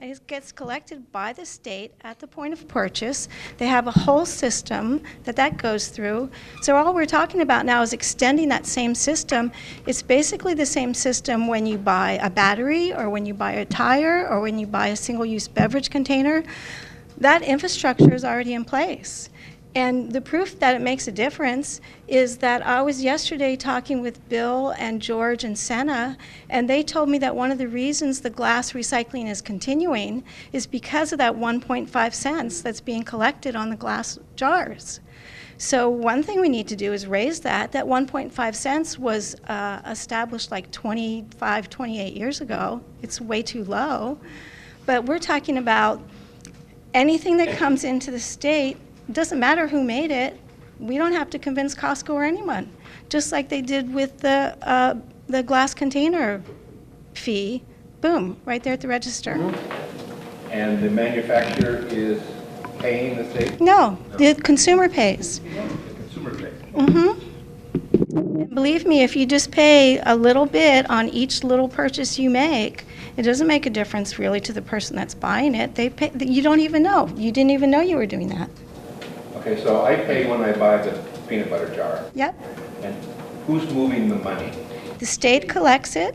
And it gets collected by the state at the point of purchase. They have a whole system that goes through. So all we're talking about now is extending that same system. It's basically the same system when you buy a battery or when you buy a tire or when you buy a single-use beverage container. That infrastructure is already in place. And the proof that it makes a difference is that I was yesterday talking with Bill and George and Senna, and they told me that one of the reasons the glass recycling is continuing is because of that 1.5 cents that's being collected on the glass jars. So one thing we need to do is raise that. That 1.5 cents was established like 25, 28 years ago. It's way too low. But we're talking about anything that comes into the state. It doesn't matter who made it. We don't have to convince Costco or anyone. Just like they did with the glass container fee, boom, right there at the register. Mm-hmm. And the manufacturer is paying the state? No, the consumer pays. The consumer pays. Mm-hmm. Believe me, if you just pay a little bit on each little purchase you make, it doesn't make a difference really to the person that's buying it. They pay, you don't even know. You didn't even know you were doing that. Okay, so I pay when I buy the peanut butter jar. Yep. And who's moving the money? The state collects it,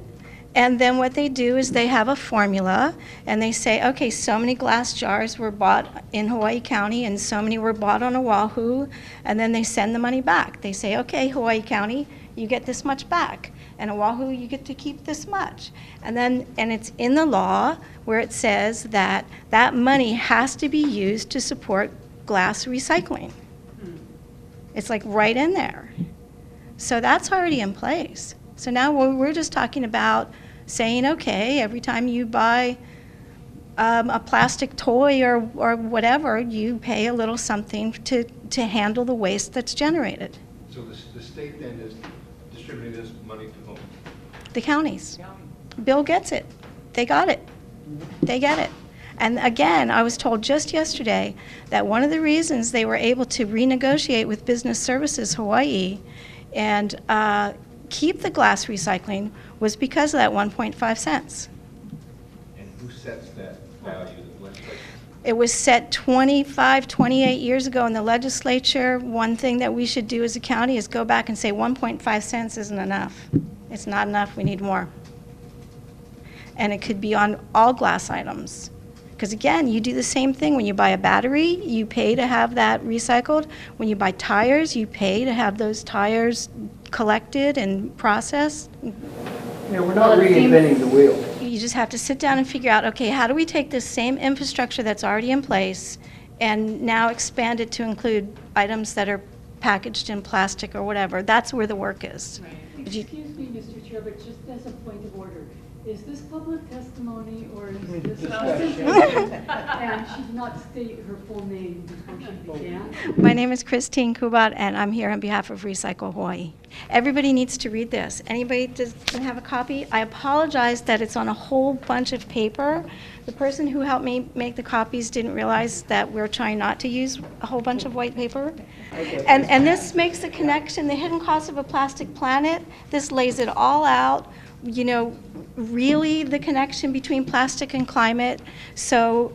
and then what they do is they have a formula, and they say, okay, so many glass jars were bought in Hawaii County, and so many were bought on Oahu, and then they send the money back. They say, okay, Hawaii County, you get this much back, and Oahu, you get to keep this much. And it's in the law where it says that that money has to be used to support glass recycling. It's like right in there. So that's already in place. So now we're just talking about saying, okay, every time you buy a plastic toy or whatever, you pay a little something to handle the waste that's generated. So the state then is distributing this money to whom? The counties. Bill gets it. They got it. They get it. And again, I was told just yesterday that one of the reasons they were able to renegotiate with Business Services Hawaii and keep the glass recycling was because of that 1.5 cents. And who sets that value? The legislature? It was set 25, 28 years ago in the legislature. One thing that we should do as a county is go back and say 1.5 cents isn't enough. It's not enough. We need more. And it could be on all glass items. Because again, you do the same thing. When you buy a battery, you pay to have that recycled. When you buy tires, you pay to have those tires collected and processed. Yeah, we're not reinventing the wheel. You just have to sit down and figure out, okay, how do we take this same infrastructure that's already in place and now expand it to include items that are packaged in plastic or whatever. That's where the work is. Right. Excuse me, Mr. Chair, but just as a point of order, is this public testimony or is this and she did not state her full name before she began? My name is Christine Kubat, and I'm here on behalf of Recycle Hawaii. Everybody needs to read this. Anybody doesn't have a copy? I apologize that it's on a whole bunch of paper. The person who helped me make the copies didn't realize that we're trying not to use a whole bunch of white paper. And this makes the connection, the hidden cost of a plastic planet. This lays it all out. You know, really the connection between plastic and climate. So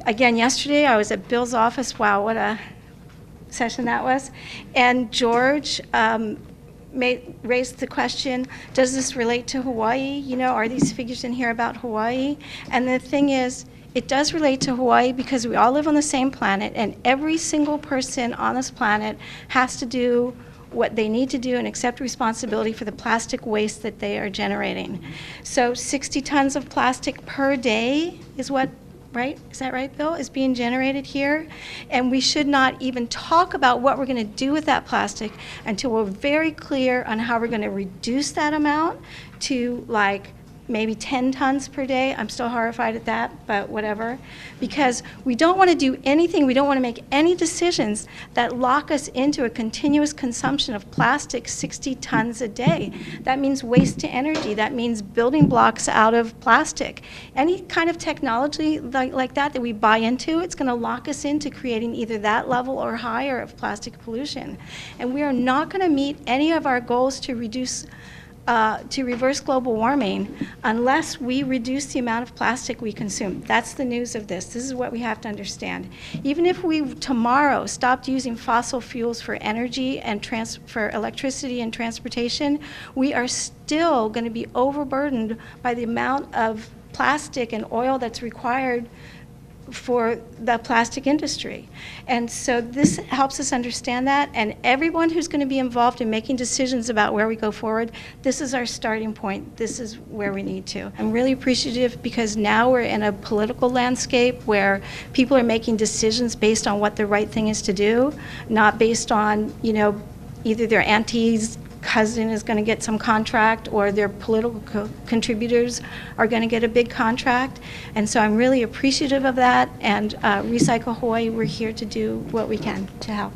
again, yesterday I was at Bill's office. Wow, what a session that was. And George raised the question, does this relate to Hawaii? You know, are these figures in here about Hawaii? And the thing is, it does relate to Hawaii because we all live on the same planet, and every single person on this planet has to do what they need to do and accept responsibility for the plastic waste that they are generating. So 60 tons of plastic per day is what, right? Is that right, Bill? Is being generated here. And we should not even talk about what we're going to do with that plastic until we're very clear on how we're going to reduce that amount to like maybe 10 tons per day. I'm still horrified at that, but whatever. Because we don't want to do anything, we don't want to make any decisions that lock us into a continuous consumption of plastic 60 tons a day. That means waste to energy. That means building blocks out of plastic. Any kind of technology like that we buy into, it's going to lock us into creating either that level or higher of plastic pollution. And we are not going to meet any of our goals to reduce to reverse global warming unless we reduce the amount of plastic we consume. That's the news of this. This is what we have to understand. Even if we tomorrow stopped using fossil fuels for energy and for electricity and transportation, we are still going to be overburdened by the amount of plastic and oil that's required for the plastic industry. And so this helps us understand that, and everyone who's going to be involved in making decisions about where we go forward, this is our starting point. This is where we need to. I'm really appreciative because now we're in a political landscape where people are making decisions based on what the right thing is to do, not based on, you know, either their auntie's cousin is going to get some contract or their political contributors are going to get a big contract. And so I'm really appreciative of that, and Recycle Hawaii, we're here to do what we can to help.